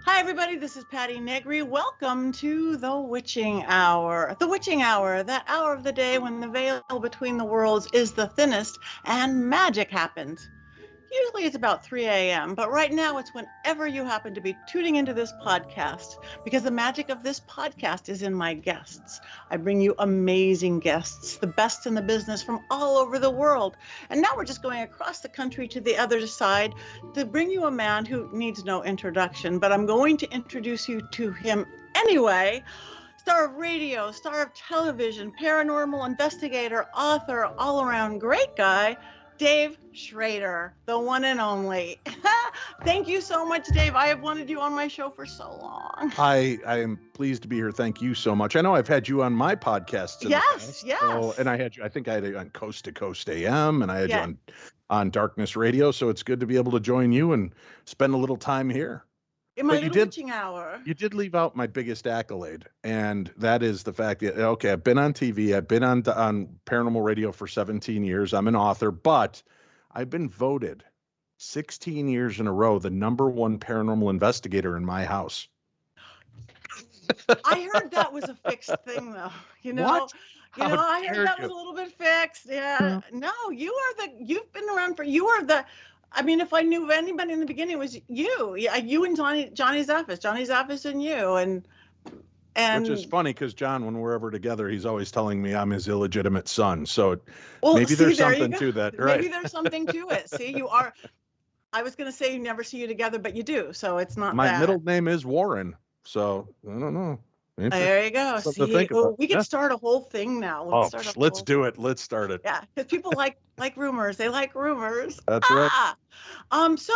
Hi, everybody. This is Patti Negri. Welcome to the Witching Hour. The Witching Hour, that hour of the day when the veil between the worlds is the thinnest and magic happens. Usually it's about 3 a.m., but right now it's whenever you happen to be tuning into this podcast, because the magic of this podcast is in my guests. I bring you amazing guests, the best in the business from all over the world. And now we're just going across the country to the other side to bring you a man who needs no introduction, but I'm going to introduce you to him anyway. Star of radio, star of television, paranormal investigator, author, all-around great guy, Dave Schrader, the one and only. Thank you so much, Dave. I have wanted you on my show for so long. I am pleased to be here. Thank you so much. I know I've had you on my podcasts in the past. Yes. So, and I think I had you on Coast to Coast AM, and I had you on Darkness Radio. So it's good to be able to join you and spend a little time here. In my little witching hour. You did leave out my biggest accolade, and that is the fact that, okay, I've been on TV, I've been on Paranormal Radio for 17 years, I'm an author, but I've been voted 16 years in a row the #1 paranormal investigator in my house. I heard that was a fixed thing, though. What? I heard that was a little bit fixed. Yeah. No, you've been around I mean, if I knew of anybody in the beginning, it was you. Yeah, you and Johnny Zaffis and you. And which is funny because John, when we're ever together, he's always telling me I'm his illegitimate son. So maybe there's something to that. Right? Maybe there's something to it. See, you are. I was going to say you never see you together, but you do. So it's not my middle name is Warren. So I don't know. There you go. See, we can start a whole thing now. Let's do it. Let's start it. Yeah, because people like rumors. They like rumors. That's right. So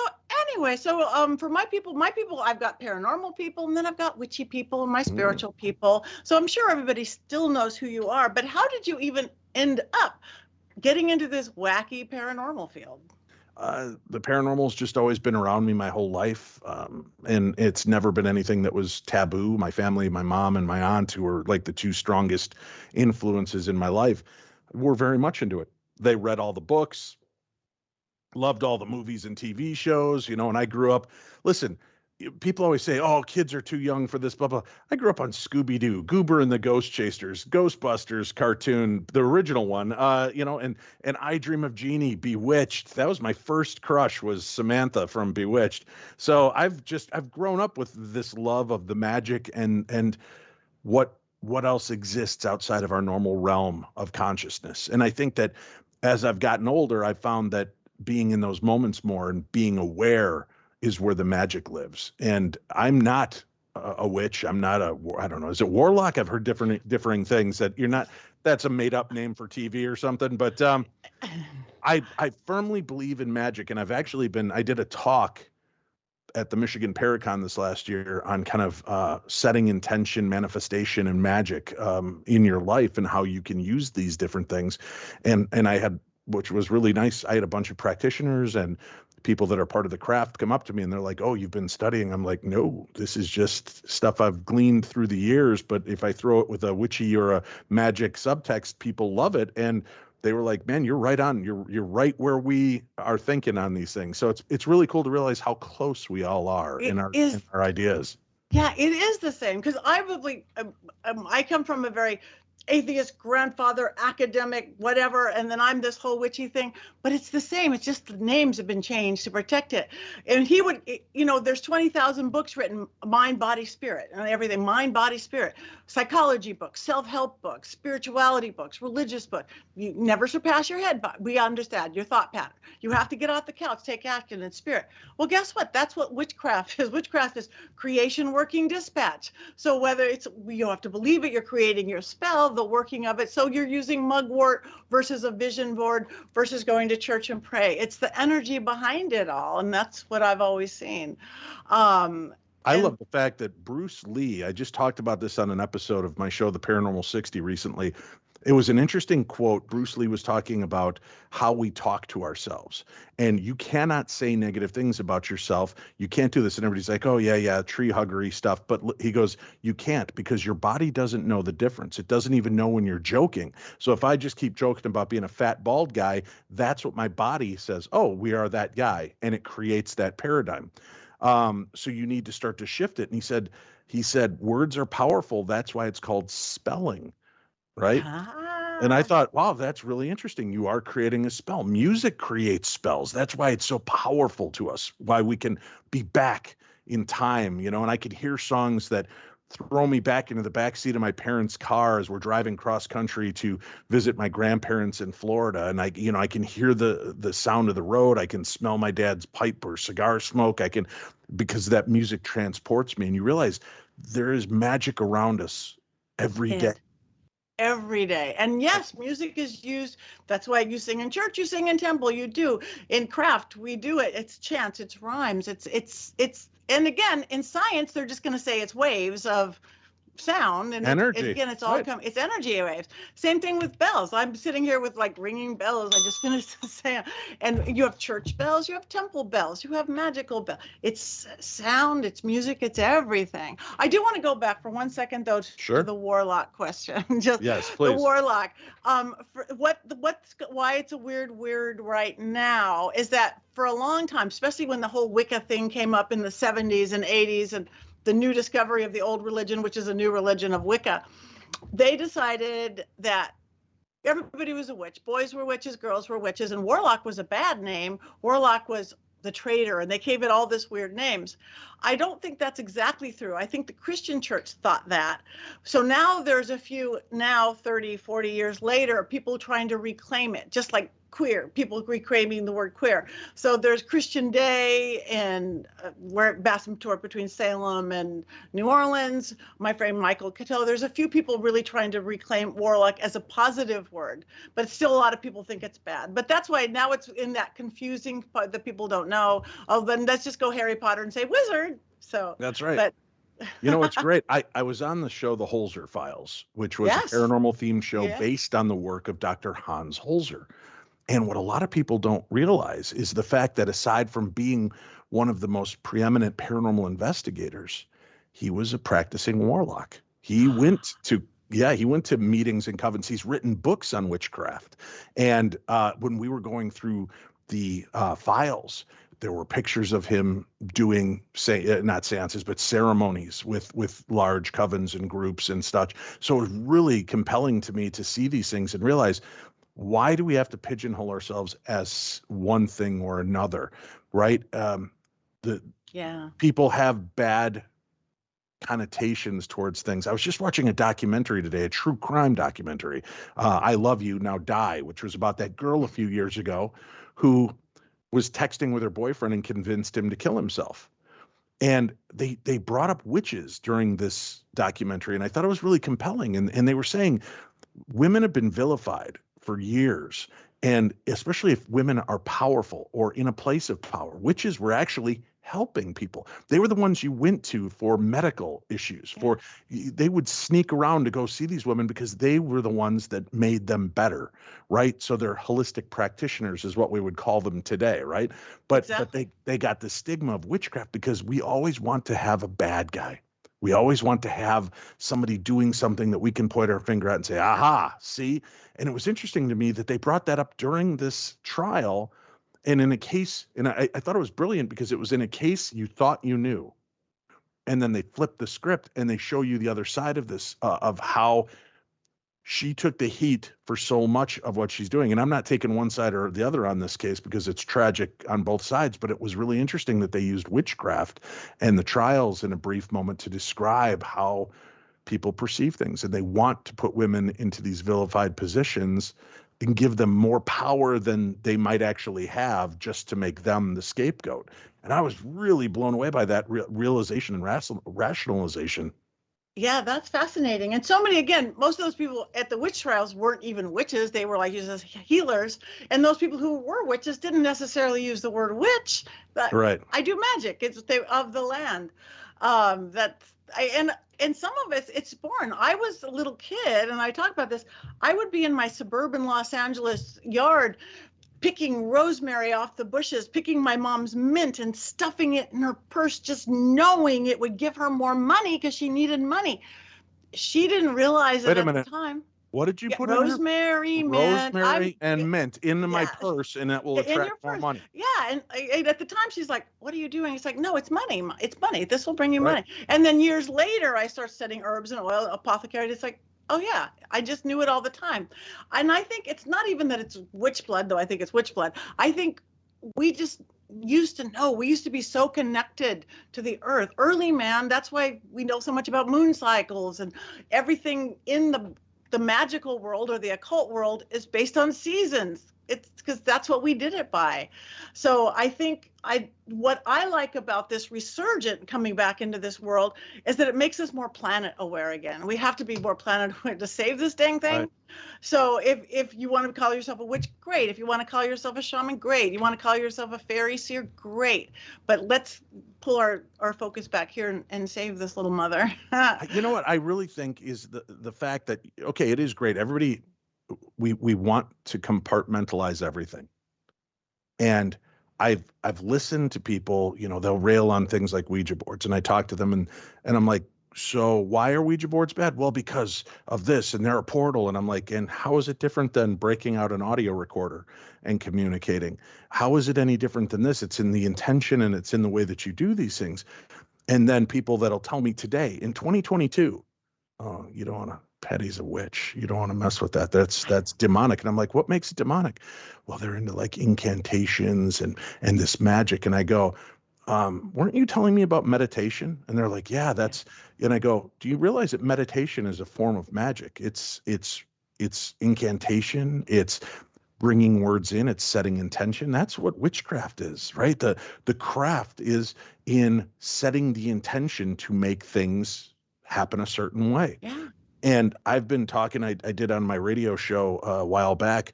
anyway, for my people, I've got paranormal people, and then I've got witchy people and my spiritual people. So I'm sure everybody still knows who you are. But how did you even end up getting into this wacky paranormal field? The paranormal's just always been around me my whole life. And it's never been anything that was taboo. My family, my mom and my aunt, who were like the two strongest influences in my life, were very much into it. They read all the books, loved all the movies and TV shows, and I grew up, listen, people always say, oh, kids are too young for this, blah, blah. I grew up on Scooby-Doo, Goober and the Ghost Chasers, Ghostbusters cartoon, the original one, and I Dream of Jeannie, Bewitched. That was my first crush, was Samantha from Bewitched. So I've grown up with this love of the magic and what else exists outside of our normal realm of consciousness. And I think that as I've gotten older, I've found that being in those moments more and being aware is where the magic lives. And I'm not a witch. I'm not I don't know. Is it warlock? I've heard differing things that you're not, that's a made up name for TV or something. But I firmly believe in magic. And I did a talk at the Michigan Paracon this last year on kind of setting intention, manifestation, and magic in your life and how you can use these different things. And I had, which was really nice, I had a bunch of practitioners and people that are part of the craft come up to me and they're like, oh, you've been studying. I'm like, no, this is just stuff I've gleaned through the years. But if I throw it with a witchy or a magic subtext, people love it. And they were like, man, you're right on. You're right where we are thinking on these things. So it's really cool to realize how close we all are in our ideas. Yeah, it is the same. Because I come from a very atheist grandfather, academic, whatever, and then I'm this whole witchy thing, but it's the same. It's just the names have been changed to protect it. And he would, there's 20,000 books written, mind, body, spirit, and everything, mind, body, spirit, psychology books, self-help books, spirituality books, religious books. You never surpass your head, but we understand your thought pattern. You have to get off the couch, take action in spirit. Well, guess what? That's what witchcraft is. Witchcraft is creation, working, dispatch. So whether you have to believe it, you're creating your spell, the working of it. So you're using mugwort versus a vision board versus going to church and pray. It's the energy behind it all. And that's what I've always seen. I love the fact that Bruce Lee, I just talked about this on an episode of my show, The Paranormal 60 recently. It was an interesting quote. Bruce Lee was talking about how we talk to ourselves. And you cannot say negative things about yourself. You can't do this. And everybody's like, oh, yeah, tree huggery stuff. But he goes, you can't, because your body doesn't know the difference. It doesn't even know when you're joking. So if I just keep joking about being a fat, bald guy, that's what my body says. Oh, we are that guy. And it creates that paradigm. So you need to start to shift it. And he said, words are powerful. That's why it's called spelling, right? And I Ah, thought, wow, that's really interesting. You are creating a spell. Music creates spells. That's why it's so powerful to us, why we can be back in time, and I could hear songs that throw me back into the backseat of my parents' car as we're driving cross country to visit my grandparents in Florida. And I can hear the sound of the road. I can smell my dad's pipe or cigar smoke. Because that music transports me. And you realize there is magic around us every day. Every day. And yes, music is used. That's why you sing in church, you sing in temple, you do in craft, we do it. It's chants, it's rhymes, it's and again, in science, they're just going to say it's waves of sound, and energy. Again, it's all Right. it's energy waves. Same thing with bells. I'm sitting here with like ringing bells. I just finished saying, and you have church bells, you have temple bells, you have magical bells. It's sound, it's music, it's everything. I do want to go back for 1 second though to the warlock question. Just yes, please. The warlock. Why it's a weird right now is that for a long time, especially when the whole Wicca thing came up in the 70s and 80s, and the new discovery of the old religion, which is a new religion of Wicca, they decided that everybody was a witch. Boys were witches, girls were witches, and warlock was a bad name. Warlock was the traitor, and they gave it all this weird names. I don't think that's exactly true. I think the Christian church thought that. So now there's a few, 30, 40 years later, people trying to reclaim it, just like queer, people reclaiming the word queer. So there's Christian Day, and we're at Bassam-Torp between Salem and New Orleans. My friend Michael Cattell, there's a few people really trying to reclaim warlock as a positive word, but still a lot of people think it's bad. But that's why now it's in that confusing part that people don't know. Oh, then let's just go Harry Potter and say wizard. So that's right. But what's great? I was on the show, The Holzer Files, which was Yes. a paranormal themed show based on the work of Dr. Hans Holzer. And what a lot of people don't realize is the fact that aside from being one of the most preeminent paranormal investigators, he was a practicing warlock. He went to meetings and covens. He's written books on witchcraft. And when we were going through the files, there were pictures of him doing, not seances, but ceremonies with large covens and groups and such. So it was really compelling to me to see these things and realize, why do we have to pigeonhole ourselves as one thing or another, right? People have bad connotations towards things. I was just watching a documentary today, a true crime documentary, I Love You, Now Die, which was about that girl a few years ago who was texting with her boyfriend and convinced him to kill himself. And they brought up witches during this documentary, and I thought it was really compelling. And they were saying women have been vilified for years, and especially if women are powerful or in a place of power, witches were actually helping people. They were the ones you went to for medical issues. They would sneak around to go see these women because they were the ones that made them better, right? So they're holistic practitioners is what we would call them today, right? But they got the stigma of witchcraft because we always want to have a bad guy. We always want to have somebody doing something that we can point our finger at and say, aha, see? And it was interesting to me that they brought that up during this trial. And in a case, and I thought it was brilliant because it was in a case you thought you knew. And then they flip the script and they show you the other side of this, of how she took the heat for so much of what she's doing. And I'm not taking one side or the other on this case because it's tragic on both sides, but it was really interesting that they used witchcraft and the trials in a brief moment to describe how people perceive things. And they want to put women into these vilified positions and give them more power than they might actually have just to make them the scapegoat. And I was really blown away by that realization and rationalization. Yeah, that's fascinating. And so many, again, most of those people at the witch trials weren't even witches. They were like used as healers. And those people who were witches didn't necessarily use the word witch. But right. I do magic. It's of the land. And some of it's born. I was a little kid, and I talk about this. I would be in my suburban Los Angeles yard picking rosemary off the bushes, picking my mom's mint and stuffing it in her purse, just knowing it would give her more money because she needed money. She didn't realize it at the time. What did you Yeah, put in her? rosemary, mint. Rosemary and mint into my Yeah, purse, and that will in your attract more purse. money. Yeah, and at the time she's like, "What are you doing?" It's like, "No, it's money. It's money. This will bring you Right. money." And then years later, I start studying herbs and oil, apothecary. It's like, oh yeah, I just knew it all the time. And I think it's not even that it's witch blood, though. I think it's witch blood. I think we just used to know. We used to be so connected to the earth. Early man. That's why we know so much about moon cycles and everything in the magical world or the occult world is based on seasons. It's because that's what we did it by. So I think what I like about this resurgent coming back into this world is that it makes us more planet aware again. We have to be more planet aware to save this dang thing. Right. So if you want to call yourself a witch, great. If you want to call yourself a shaman, great. You want to call yourself a fairy seer, great. But let's pull our focus back here and save this little mother. You know what I really think is the fact that, okay, it is great. Everybody, we want to compartmentalize everything. And I've listened to people, you know, they'll rail on things like Ouija boards, and I talk to them and I'm like, so why are Ouija boards bad? Well, because of this, and they're a portal. And I'm like, and how is it different than breaking out an audio recorder and communicating? How is it any different than this? It's in the intention and it's in the way that you do these things. And then people that'll tell me today in 2022, oh, you don't want to, Patty's a witch. You don't want to mess with that. That's demonic. And I'm like, what makes it demonic? Well, they're into like incantations and this magic. And I go, weren't you telling me about meditation? And they're like, yeah, that's, and I go, do you realize that meditation is a form of magic? It's incantation. It's bringing words in, it's setting intention. That's what witchcraft is, right? The craft is in setting the intention to make things happen a certain way. Yeah. And I've been talking, I did on my radio show a while back,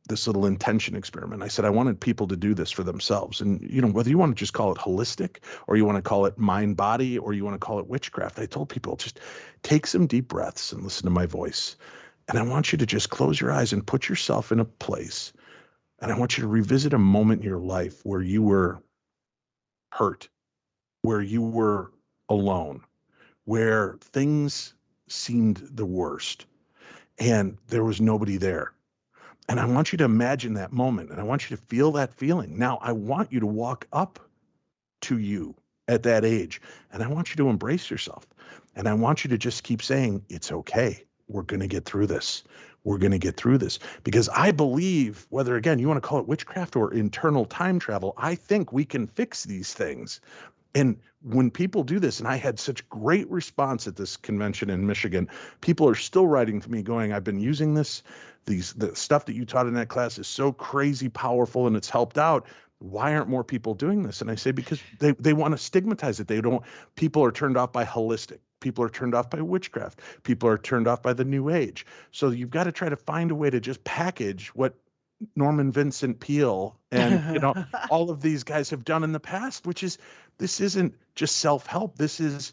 this little intention experiment. I said I wanted people to do this for themselves. And, you know, whether you want to just call it holistic or you want to call it mind body or you want to call it witchcraft, I told people just take some deep breaths and listen to my voice. And I want you to just close your eyes and put yourself in a place. And I want you to revisit a moment in your life where you were hurt, where you were alone, where things seemed the worst and there was nobody there. And I want you to imagine that moment and I want you to feel that feeling. Now, I want you to walk up to you at that age and I want you to embrace yourself. And I want you to just keep saying, it's okay. We're going to get through this. We're going to get through this. Because I believe, whether, again, you want to call it witchcraft or internal time travel, I think we can fix these things. And when people do this, and I had such great response at this convention in Michigan, people are still writing to me going, I've been using this. The stuff that you taught in that class is so crazy powerful and it's helped out. Why aren't more people doing this? And I say, because they want to stigmatize it. People are turned off by holistic. People are turned off by witchcraft. People are turned off by the new age. So you've got to try to find a way to just package what Norman Vincent Peale and, you know, all of these guys have done in the past, which is, this isn't just self-help. This is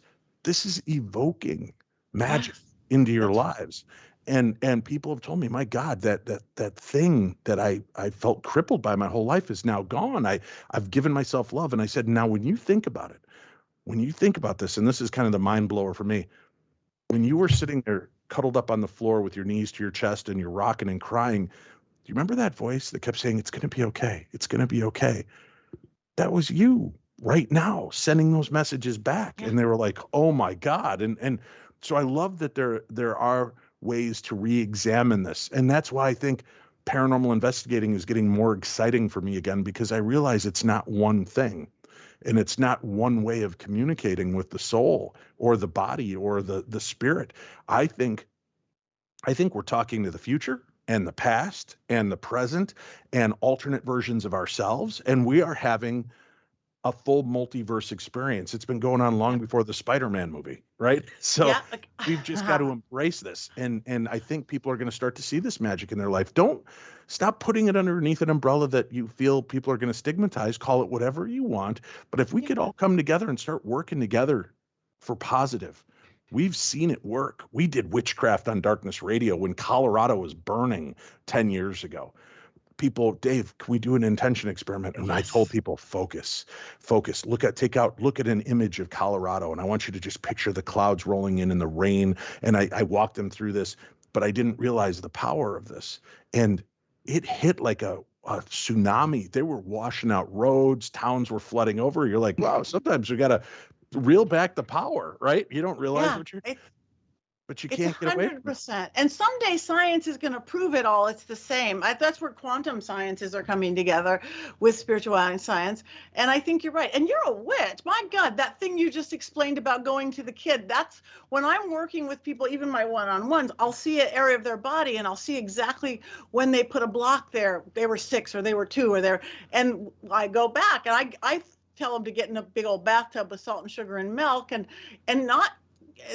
evoking magic into your lives. And people have told me, my God, that thing that I felt crippled by my whole life is now gone. I've given myself love. And I said, now when you think about it, when you think about this, and this is kind of the mind blower for me, when you were sitting there cuddled up on the floor with your knees to your chest and you're rocking and crying, do you remember that voice that kept saying, it's going to be okay. It's going to be okay. That was you right now sending those messages back. Yeah. And they were like, oh my God. And so I love that there are ways to re-examine this. And that's why I think paranormal investigating is getting more exciting for me again, because I realize it's not one thing. And it's not one way of communicating with the soul or the body or the spirit. I think we're talking to the future and the past and the present and alternate versions of ourselves. And we are having a full multiverse experience. It's been going on long before the Spider-Man movie, right? So we've just got to embrace this. And I think people are going to start to see this magic in their life. Don't stop putting it underneath an umbrella that you feel people are going to stigmatize. Call it whatever you want. But if we could all come together and start working together for positive, we've seen it work. We did witchcraft on Darkness Radio when Colorado was burning 10 years ago. People, Dave, can we do an intention experiment? And I told people, focus, look at an image of Colorado. And I want you to just picture the clouds rolling in and the rain. And I walked them through this. but I didn't realize the power of this. And it hit like a tsunami. They were washing out roads, towns were flooding over. You're like, wow, sometimes we got to reel back the power, right? You don't realize but you it's can't get away from it. 100%. And someday science is going to prove it all. It's the same. That's where quantum sciences are coming together with spirituality and science. And I think you're right. And you're a witch. My God, that thing you just explained about going to the kid, that's when I'm working with people, even my one-on-ones, I'll see an area of their body and I'll see exactly when they put a block there. They were 6 or they were 2 or and I go back and I tell them to get in a big old bathtub with salt and sugar and milk and not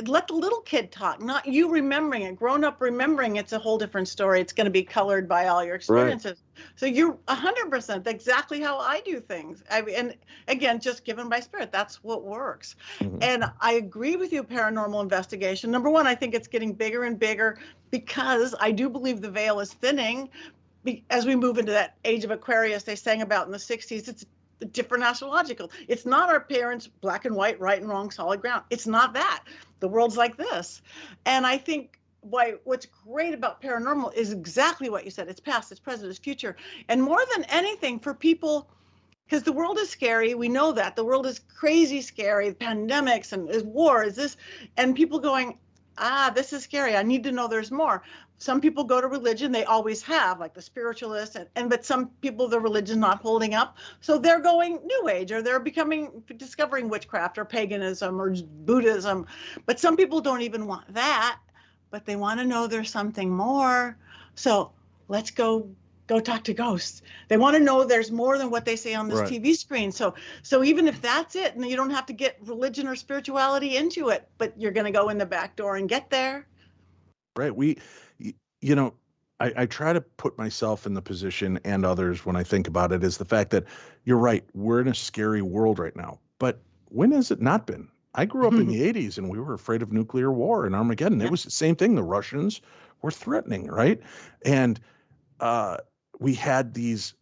let the little kid talk, not you remembering it. Grown up remembering, it's a whole different story. It's going to be colored by all your experiences. Right. So you're 100% exactly how I do things. And again, just given by spirit, that's what works. Mm-hmm. And I agree with you, paranormal investigation. Number one, I think it's getting bigger and bigger because I do believe the veil is thinning. As we move into that age of Aquarius they sang about in the 60s, it's different astrological. It's not our parents, black and white, right and wrong, solid ground. It's not that. The world's like this. And I think what's great about paranormal is exactly what you said. It's past, it's present, it's future. And more than anything for people, because the world is scary. We know that. The world is crazy scary. Pandemics and is war, is this. And people going, this is scary. I need to know there's more. Some people go to religion, they always have, like the spiritualists, but some people, the religion's not holding up. So they're going New Age, or they're discovering witchcraft or paganism or Buddhism. But some people don't even want that, but they want to know there's something more. So let's go talk to ghosts. They want to know there's more than what they say on this TV screen. So even if that's it, and you don't have to get religion or spirituality into it, but you're going to go in the back door and get there. Right. I try to put myself in the position and others when I think about it is the fact that you're right. We're in a scary world right now. But when has it not been? I grew up in the 80s and we were afraid of nuclear war and Armageddon. It was the same thing. The Russians were threatening, right? And we had these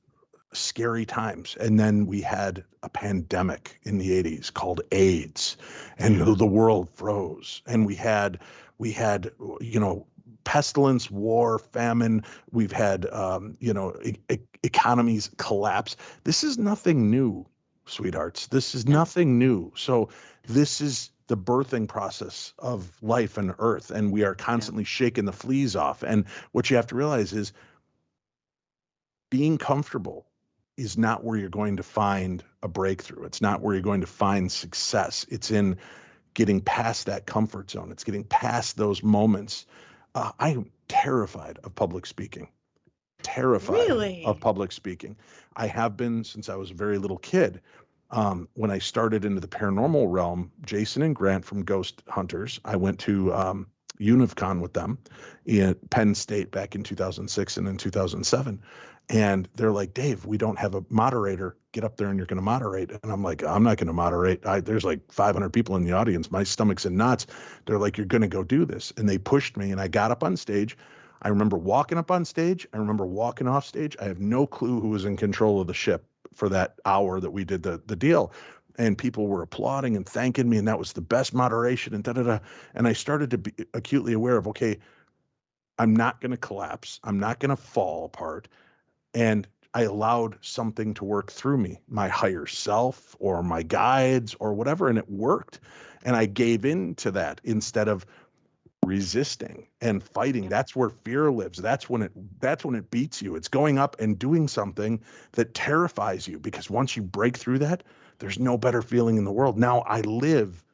scary times. And then we had a pandemic in the 80s called AIDS, and the world froze. And we had pestilence, war, famine. We've had, economies collapse. This is nothing new, sweethearts. This is nothing new. So this is the birthing process of life and earth, and we are constantly shaking the fleas off. And what you have to realize is being comfortable is not where you're going to find a breakthrough. It's not where you're going to find success. It's in getting past that comfort zone. It's getting past those moments. I am terrified of public speaking. Terrified of public speaking. I have been since I was a very little kid. When I started into the paranormal realm, Jason and Grant from Ghost Hunters, I went to UNIVCon with them in Penn State back in 2006 and in 2007. And they're like, Dave, we don't have a moderator. Get up there and you're going to moderate. And I'm like, I'm not going to moderate. There's like 500 people in the audience. My stomach's in knots. They're like, you're going to go do this. And they pushed me and I got up on stage. I remember walking up on stage. I remember walking off stage. I have no clue who was in control of the ship for that hour that we did the deal. And people were applauding and thanking me. And that was the best moderation and da-da-da. And I started to be acutely aware of, okay, I'm not going to collapse. I'm not going to fall apart. And I allowed something to work through me, my higher self or my guides or whatever, and it worked. And I gave in to that instead of resisting and fighting. That's where fear lives. That's when it beats you. It's going up and doing something that terrifies you, because once you break through that, there's no better feeling in the world. Now I live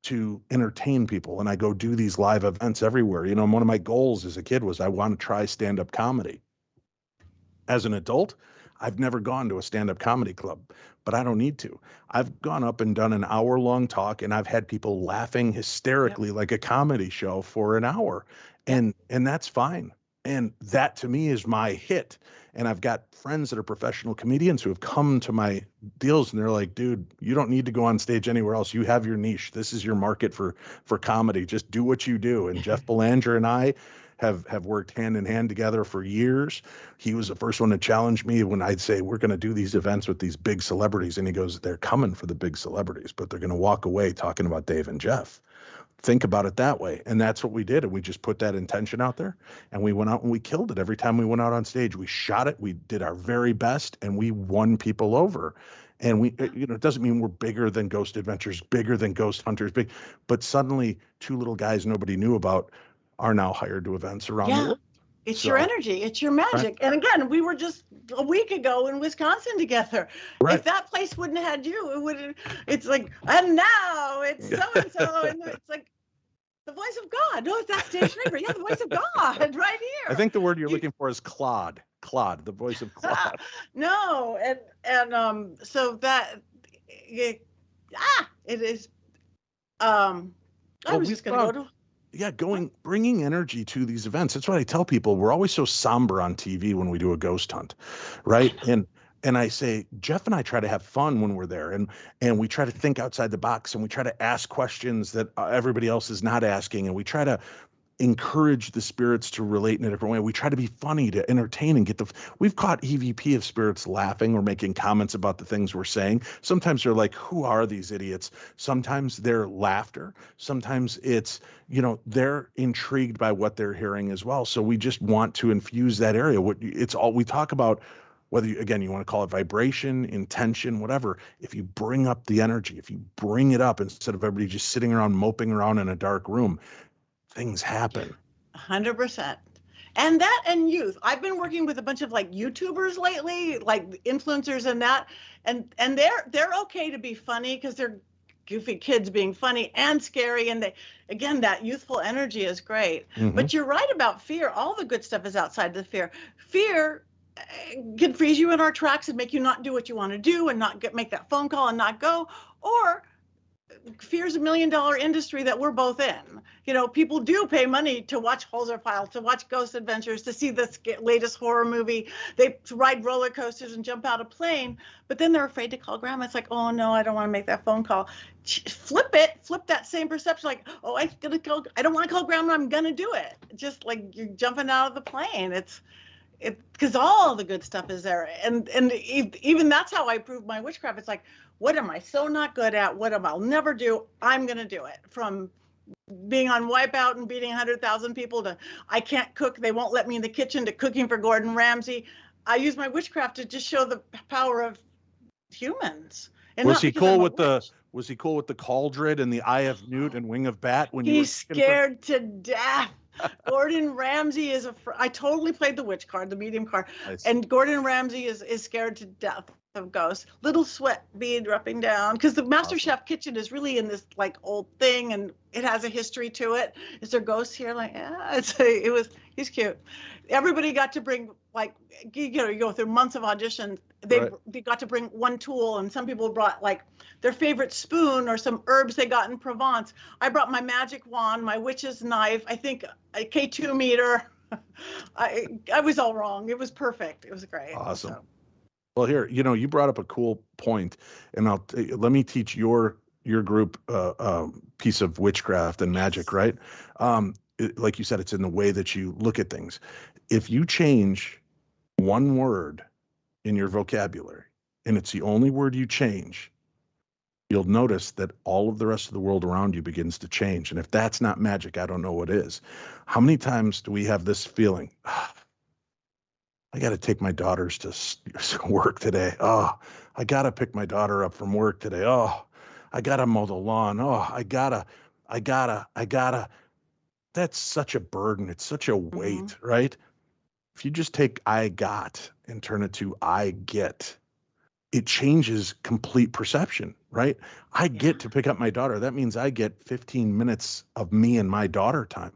to entertain people and I go do these live events everywhere. One of my goals as a kid was I want to try stand-up comedy. As an adult, I've never gone to a stand-up comedy club, but I don't need to. I've gone up and done an hour-long talk, and I've had people laughing hysterically like a comedy show for an hour, and that's fine. And that to me is my hit. And I've got friends that are professional comedians who have come to my deals and they're like, dude, you don't need to go on stage anywhere else. You have your niche. This is your market for comedy. Just do what you do. And Jeff Belanger and I have worked hand in hand together for years. He was the first one to challenge me when I'd say, we're going to do these events with these big celebrities. And he goes, they're coming for the big celebrities, but they're going to walk away talking about Dave and Jeff. Think about it that way. And that's what we did. And we just put that intention out there and we went out and we killed it. Every time we went out on stage, we shot it. We did our very best and we won people over. And we, it doesn't mean we're bigger than Ghost Adventures, bigger than Ghost Hunters, but suddenly two little guys nobody knew about are now hired to events around the world. It's your energy. It's your magic. Right. And again, we were just a week ago in Wisconsin together. Right. If that place wouldn't have had you, it would. It's like, and now it's so-and-so. And it's like the voice of God. No, it's that Dave Schrader. Yeah, the voice of God right here. I think the word you're looking for is Claude. Claude, the voice of Claude. No. And so that, it is, I was just going to go to. Yeah, bringing energy to these events. That's what I tell people. We're always so somber on TV when we do a ghost hunt, right? And I say, Jeff and I try to have fun when we're there, and we try to think outside the box, and we try to ask questions that everybody else is not asking, and we try to encourage the spirits to relate in a different way. We try to be funny, to entertain, and we've caught EVP of spirits laughing or making comments about the things we're saying. Sometimes they're like, who are these idiots? Sometimes they're laughter. Sometimes it's, they're intrigued by what they're hearing as well. So we just want to infuse that area. It's all we talk about, whether you want to call it vibration, intention, whatever. If you bring up the energy, if you bring it up instead of everybody just sitting around moping around in a dark room, things happen. 100%. And youth. I've been working with a bunch of like YouTubers lately, like influencers and that, and they're okay to be funny because they're goofy kids being funny and scary. And that youthful energy is great. Mm-hmm. But you're right about fear. All the good stuff is outside the fear. Fear can freeze you in our tracks and make you not do what you want to do and not make that phone call and not go, or fear is $1 million industry that we're both in. People do pay money to watch Holzer Files, to watch Ghost Adventures, to see the latest horror movie. They ride roller coasters and jump out a plane, but then they're afraid to call grandma. It's like, oh no, I don't want to make that phone call. Flip that same perception. Like, oh, I don't want to call grandma. I'm gonna do it. Just like you're jumping out of the plane. It's because all the good stuff is there, and even that's how I prove my witchcraft. It's like, what am I so not good at? What I'll never do? I'm gonna do it. From being on Wipeout and beating 100,000 people to I can't cook, they won't let me in the kitchen, to cooking for Gordon Ramsay. I use my witchcraft to just show the power of humans. And was he cool with the cauldron and the Eye of Newt and Wing of Bat when he's scared to death? Gordon Ramsay is I totally played the witch card, the medium card. Nice. And Gordon Ramsay is scared to death of ghosts. Little sweat bead dropping down, because the Master Chef kitchen is really in this like old thing, and it has a history to it. Is there ghosts here? Like, yeah, he's cute. Everybody got to bring, like, you go through months of auditions. They got to bring one tool, and some people brought like their favorite spoon or some herbs they got in Provence. I brought my magic wand, my witch's knife, I think a K2 meter. I was all wrong. It was perfect. It was great. Awesome. So. Well, here, you brought up a cool point, and let me teach your group piece of witchcraft and magic, right? Like you said, it's in the way that you look at things. If you change one word in your vocabulary, and it's the only word you change, you'll notice that all of the rest of the world around you begins to change. And if that's not magic, I don't know what is. How many times do we have this feeling? I got to take my daughters to work today. Oh, I got to pick my daughter up from work today. Oh, I got to mow the lawn. Oh, I gotta. That's such a burden. It's such a weight, mm-hmm. right? If you just take I got and turn it to I get, it changes complete perception, right? I get to pick up my daughter. That means I get 15 minutes of me and my daughter time.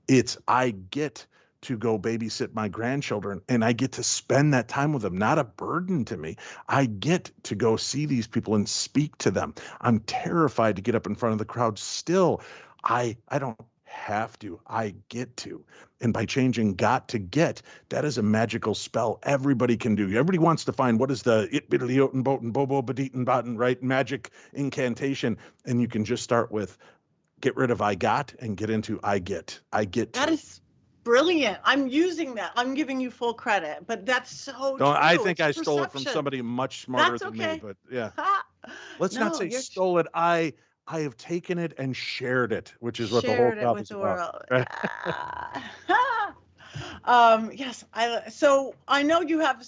It's I get to go babysit my grandchildren, and I get to spend that time with them, not a burden to me. I get to go see these people and speak to them. I'm terrified to get up in front of the crowd still. I don't have to. I get to. And by changing got to get, that is a magical spell everybody can do. Everybody wants to find what is the it biddly oten boten bobo badeten boten, right? Magic incantation. And you can just start with get rid of I got and get into I get. I get to. That is brilliant. I'm using that. I'm giving you full credit, but that's so true. I think it's I stole it from perception. somebody much smarter That's than okay. me, but yeah. Let's No, not say you're stole it. I have taken it and shared it, which is what the whole shared it job with is the about. world. Yes, so I know you have.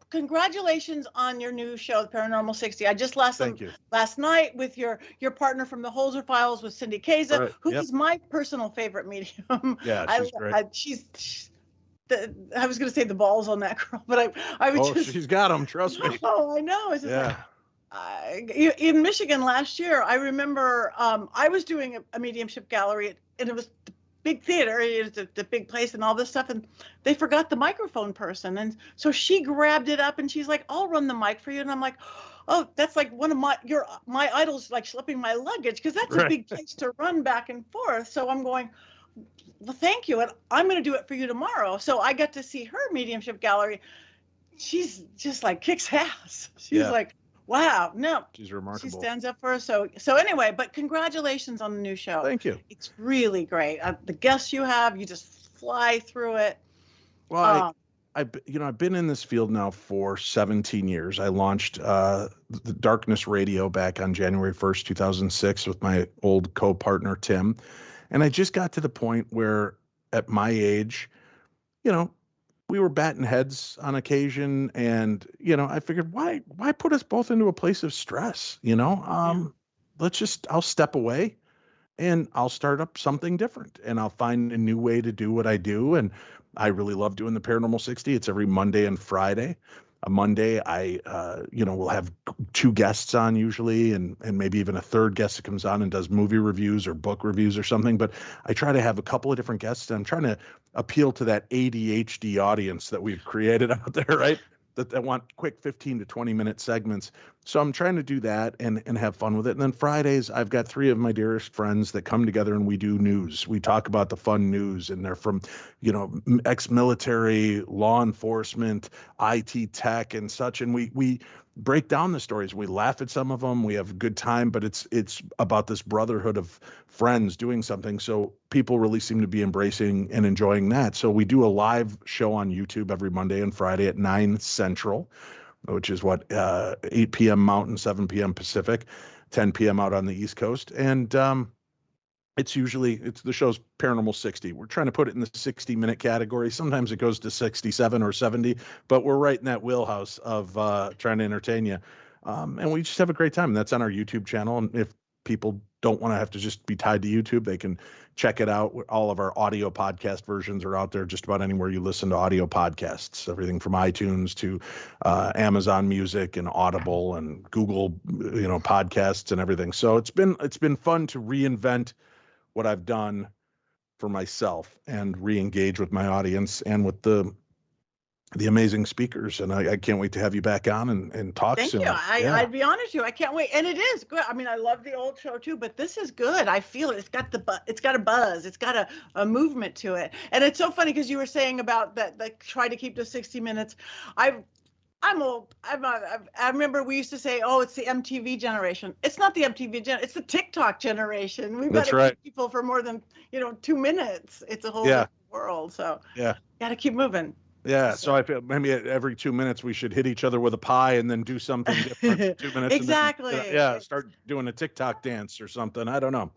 Congratulations on your new show, The Paranormal 60. I just Thank you. last night with your partner from the Holzer Files with Cindy Kaza, Right. who Yep. is my personal favorite medium. Yeah, she's great. I was going to say the balls on that girl, but I was just. She's got them. Trust me. Oh, I know. It's just Yeah. in Michigan last year, I remember I was doing a mediumship gallery, and it was the big theater, it was the big place and all this stuff, and they forgot the microphone person, and so she grabbed it up and she's like, "I'll run the mic for you," and I'm like, "Oh, that's like one of my idols, like schlepping my luggage, because that's Right. a big place to run back and forth." So I'm going, "Well, thank you, and I'm going to do it for you tomorrow." So I got to see her mediumship gallery. She's just like kicks ass. She's like, wow, no, she's remarkable. She stands up for us. So anyway, but congratulations on the new show. Thank you. It's really great. The guests you have, you just fly through it. Well, I've been in this field now for 17 years. I launched the Darkness Radio back on January 1st, 2006 with my old co-partner, Tim. And I just got to the point where at my age, we were batting heads on occasion, and I figured why put us both into a place of stress? I'll step away and I'll start up something different, and I'll find a new way to do what I do. And I really love doing the Paranormal 60. It's every Monday and Friday. A Monday, I will have two guests on usually, and maybe even a third guest that comes on and does movie reviews or book reviews or something. But I try to have a couple of different guests, and I'm trying to appeal to that ADHD audience that we've created out there, right? That want quick 15 to 20-minute segments. So I'm trying to do that and have fun with it. And then Fridays, I've got three of my dearest friends that come together and we do news. We talk about the fun news, and they're from, ex-military, law enforcement, IT tech and such. And we break down the stories. We laugh at some of them. We have a good time, but it's about this brotherhood of friends doing something. So people really seem to be embracing and enjoying that. So we do a live show on YouTube every Monday and Friday at 9 Central, which is 8 p.m. Mountain, 7 p.m. Pacific, 10 p.m. out on the East Coast. And it's the show's Paranormal 60. We're trying to put it in the 60-minute category. Sometimes it goes to 67 or 70, but we're right in that wheelhouse of trying to entertain you. And we just have a great time. That's on our YouTube channel. And if people don't want to have to just be tied to YouTube, they can check it out. All of our audio podcast versions are out there just about anywhere you listen to audio podcasts, everything from iTunes to Amazon Music and Audible and Google, podcasts and everything. So it's been fun to reinvent what I've done for myself and re-engage with my audience and with the amazing speakers. And I can't wait to have you back on and talk soon. Thank you. I'd be honest with you. I can't wait. And it is good. I mean, I love the old show too, but this is good. I feel it. It's got a buzz. It's got a movement to it. And it's so funny because you were saying about that try to keep to 60 minutes. I'm old. I remember we used to say, "Oh, it's the MTV generation." It's not the MTV generation. It's the TikTok generation. We've got to keep people for more than 2 minutes. It's a whole different world. So got to keep moving. Yeah. So I feel maybe every 2 minutes we should hit each other with a pie and then do something different for 2 minutes. Exactly. And then, start doing a TikTok dance or something. I don't know.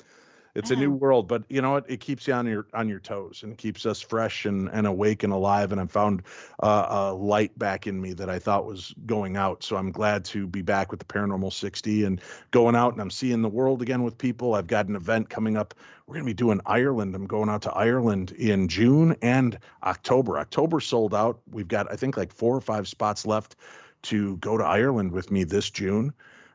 It's a new world, but you know what? It keeps you on your toes and keeps us fresh and awake and alive. And I found a light back in me that I thought was going out. So I'm glad to be back with the Paranormal 60 and going out, and I'm seeing the world again with people. I've got an event coming up. We're going to be doing Ireland. I'm going out to Ireland in June and October. October sold out. We've got, I think, like 4 or 5 spots left to go to Ireland with me this June.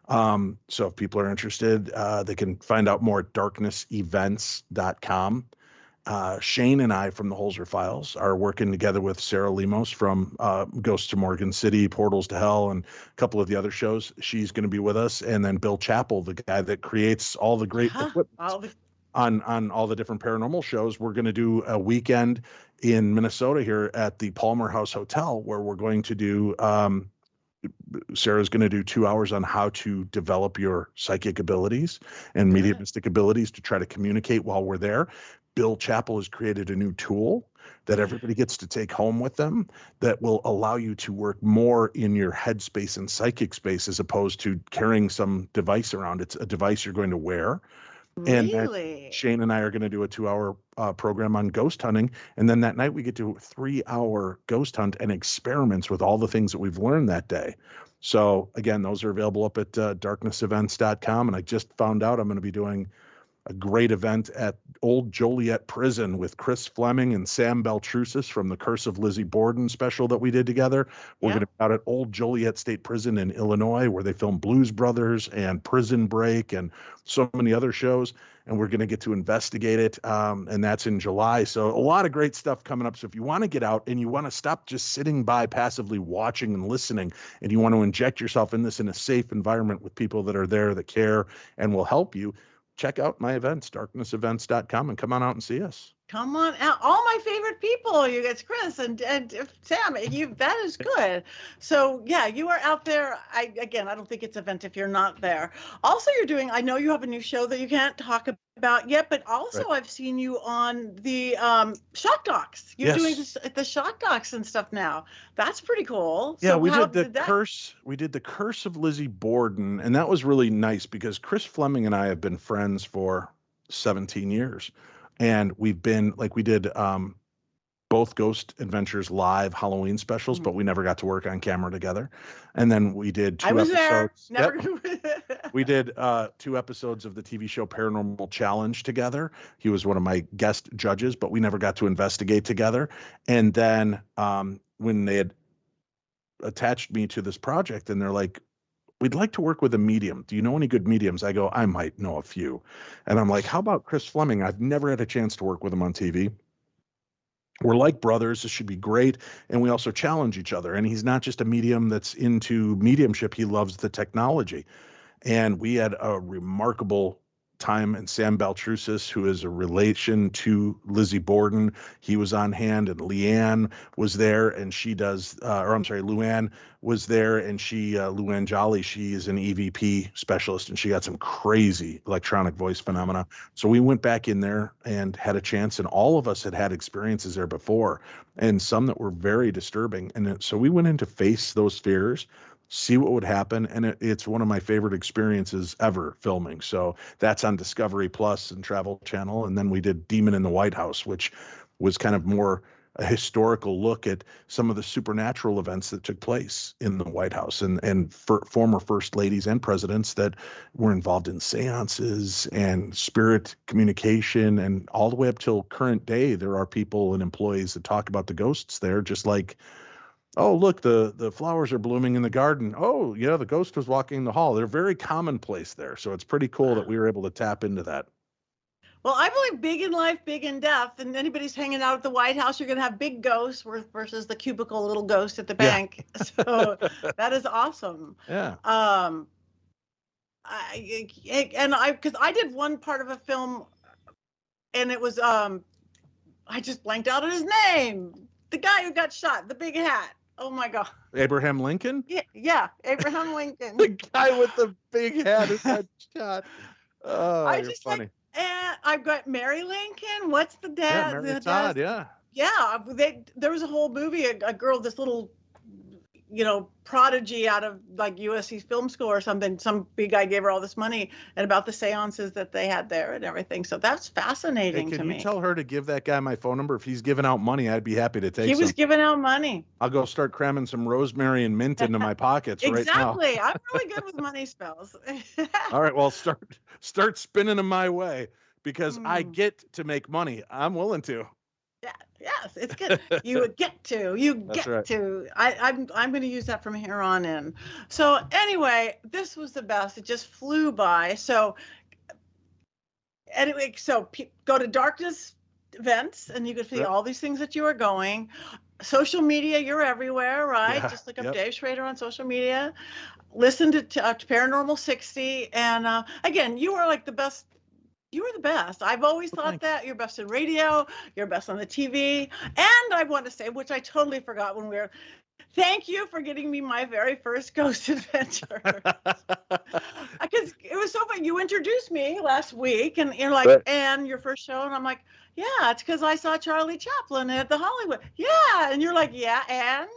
So if people are interested, they can find out more at darknessevents.com. Shane and I from the Holzer Files are working together with Sarah Lemos from Ghosts to Morgan City, Portals to Hell, and a couple of the other shows. She's going to be with us. And then Bill Chappell, the guy that creates all the great equipment. on all the different paranormal shows. We're going to do a weekend in Minnesota here at the Palmer House Hotel, where we're going to do Sarah's going to do 2 hours on how to develop your psychic abilities and mediumistic abilities to try to communicate while we're there. Bill Chappell has created a new tool that everybody gets to take home with them that will allow you to work more in your headspace and psychic space as opposed to carrying some device around. It's a device you're going to wear. Really? And Shane and I are going to do a 2-hour program on ghost hunting. And then that night we get to a 3-hour ghost hunt and experiments with all the things that we've learned that day. So again, those are available up at darknessevents.com. And I just found out I'm going to be doing a great event at Old Joliet Prison with Chris Fleming and Sam Beltrusis from the Curse of Lizzie Borden special that we did together. We're going to be out at Old Joliet State Prison in Illinois, where they filmed Blues Brothers and Prison Break and so many other shows. And we're going to get to investigate it. And that's in July. So a lot of great stuff coming up. So if you want to get out and you want to stop just sitting by passively watching and listening, and you want to inject yourself in this in a safe environment with people that are there that care and will help you, check out my events, darknessevents.com, and come on out and see us. Come on out. All my favorite people, you guys, Chris and Sam, that is good. So yeah, you are out there. I don't think it's an event if you're not there. Also, I know you have a new show that you can't talk about yet, but also I've seen you on the shock docs. You're doing the shock docs and stuff now. That's pretty cool. Yeah, so we did the Curse of Lizzie Borden, and that was really nice because Chris Fleming and I have been friends for 17 years. And we did both Ghost Adventures live Halloween specials, but we never got to work on camera together. And then we did 2 episodes. There. We did 2 episodes of the TV show Paranormal Challenge together. He was one of my guest judges, but we never got to investigate together. And then when they had attached me to this project, and they're like, we'd like to work with a medium. Do you know any good mediums? I go, I might know a few. And I'm like, how about Chris Fleming? I've never had a chance to work with him on TV. We're like brothers. This should be great. And we also challenge each other. And he's not just a medium that's into mediumship. He loves the technology. And we had a remarkable time, and Sam Beltrusis, who is a relation to Lizzie Borden, he was on hand, and Luann was there, and Luann was there, and Luann Jolly, she is an EVP specialist, and she got some crazy electronic voice phenomena. So we went back in there and had a chance, and all of us had experiences there before, and some that were very disturbing. And so we went in to face those fears, see what would happen. And it's one of my favorite experiences ever filming. So that's on Discovery Plus and Travel Channel. And then we did Demon in the White House, which was kind of more a historical look at some of the supernatural events that took place in the White House and former first ladies and presidents that were involved in seances and spirit communication. And all the way up till current day, there are people and employees that talk about the ghosts there, just like, oh, look, the flowers are blooming in the garden. Oh, yeah, the ghost was walking in the hall. They're very commonplace there. So it's pretty cool that we were able to tap into that. Well, I believe big in life, big in death. And anybody's hanging out at the White House, you're going to have big ghosts versus the cubicle little ghost at the bank. Yeah. So that is awesome. Yeah. Because I did one part of a film, and it was I just blanked out on his name. The guy who got shot, the big hat. Oh my God. Abraham Lincoln? Yeah, Abraham Lincoln. The guy with the big hat who got shot. Oh, you're funny. And I've got Mary Lincoln. What's the dad? Yeah, Mary Todd, yeah. Yeah, there was a whole movie, a girl, this little, prodigy out of like USC Film School or something. Some big guy gave her all this money and about the seances that they had there and everything. So that's fascinating to me. Can you tell her to give that guy my phone number? If he's giving out money, I'd be happy to take some. He was giving out money. I'll go start cramming some rosemary and mint into my pockets right now. Exactly. I'm really good with money spells. All right. Well, start spinning them my way because I get to make money. I'm willing to. Yeah, yes, it's good. You get to. I'm going to use that from here on in. So anyway, this was the best. It just flew by. So anyway, go to Darkness Events, and you can see all these things that you are going. Social media, you're everywhere, right? Yeah, just look up Dave Schrader on social media. Listen to Paranormal 60, and again, you are like the best You were the best. I've always thought that. You're best in radio. You're best on the TV. And I want to say, which I totally forgot when we were, thank you for getting me my very first ghost adventure. Because it was so fun. You introduced me last week, and you're like, Right. and your first show, and I'm like, yeah, it's because I saw Charlie Chaplin at the Hollywood. Yeah, and you're like, yeah, and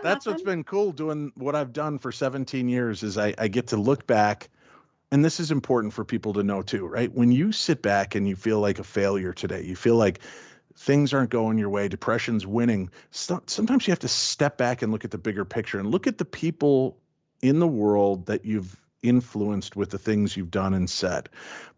That's what's nothing. been cool doing what I've done for 17 years is I get to look back. And this is important for people to know too, right? When you sit back and you feel like a failure today, you feel like things aren't going your way, depression's winning. Sometimes you have to step back and look at the bigger picture and look at the people in the world that you've influenced with the things you've done and said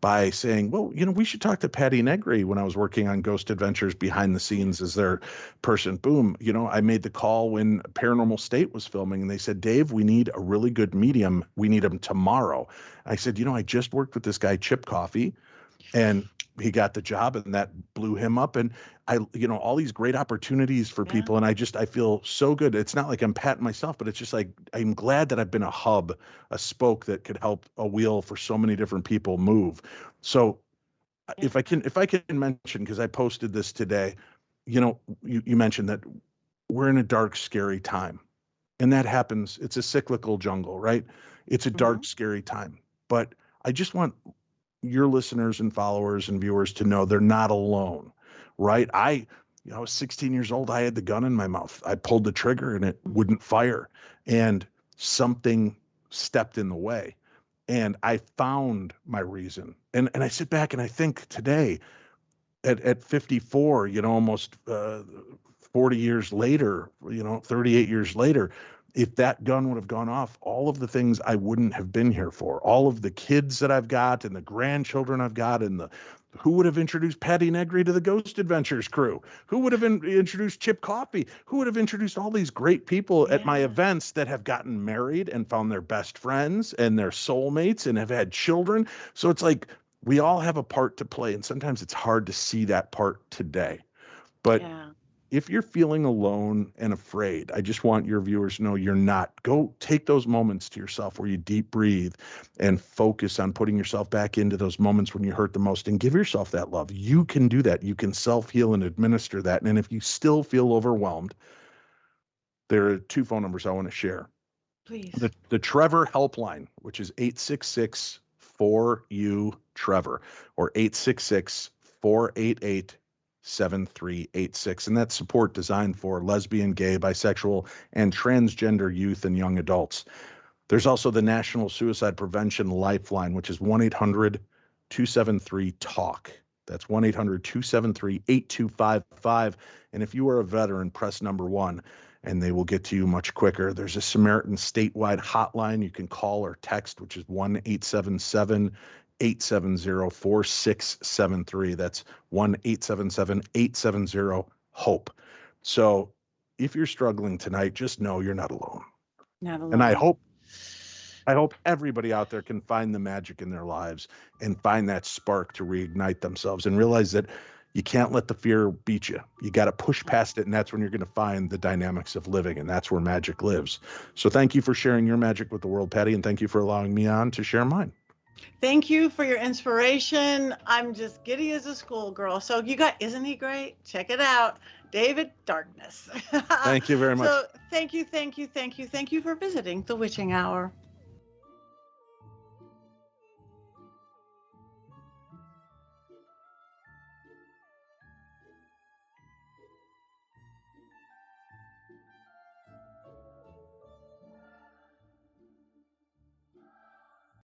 by saying, well, we should talk to Patti Negri when I was working on Ghost Adventures behind the scenes as their person. Boom. I made the call when Paranormal State was filming and they said, Dave, we need a really good medium. We need him tomorrow. I said, I just worked with this guy, Chip Coffey, and he got the job and that blew him up. And all these great opportunities for people. And I feel so good. It's not like I'm patting myself, but it's just like, I'm glad that I've been a hub, a spoke that could help a wheel for so many different people move. So if I can mention, because I posted this today, you mentioned that we're in a dark, scary time, and that happens. It's a cyclical jungle, right? It's a dark, scary time, but I just want your listeners and followers and viewers to know they're not alone, right? I was 16 years old. I had the gun in my mouth. I pulled the trigger and it wouldn't fire. And something stepped in the way. And I found my reason. And I sit back and I think today at 54, almost 40 years later, 38 years later, if that gun would have gone off, all of the things I wouldn't have been here for, all of the kids that I've got and the grandchildren I've got, and who would have introduced Patti Negri to the Ghost Adventures crew? Who would have introduced Chip Coffey? Who would have introduced all these great people at my events that have gotten married and found their best friends and their soulmates and have had children? So it's like we all have a part to play, and sometimes it's hard to see that part today. But if you're feeling alone and afraid, I just want your viewers to know you're not. Go take those moments to yourself where you deep breathe and focus on putting yourself back into those moments when you hurt the most and give yourself that love. You can do that. You can self-heal and administer that. And if you still feel overwhelmed, there are 2 phone numbers I want to share. Please. The Trevor helpline, which is 866-4U-TREVOR or 866-488 7386, and that's support designed for lesbian, gay, bisexual, and transgender youth and young adults. There's also the National Suicide Prevention Lifeline, which is 1-800-273-TALK. That's 1-800-273-8255. And if you are a veteran, press number 1, and they will get to you much quicker. There's a Samaritan statewide hotline you can call or text, which is 1-877-870-4673. That's 1-877-870-HOPE. So if you're struggling tonight, just know you're not alone. Not alone. And I hope everybody out there can find the magic in their lives and find that spark to reignite themselves and realize that you can't let the fear beat you. You got to push past it, and that's when you're going to find the dynamics of living, and that's where magic lives. So thank you for sharing your magic with the world, Patti, and thank you for allowing me on to share mine. Thank you for your inspiration. I'm just giddy as a schoolgirl. So you got, isn't he great? Check it out. David Darkness. Thank you very much. So thank you for visiting the Witching Hour.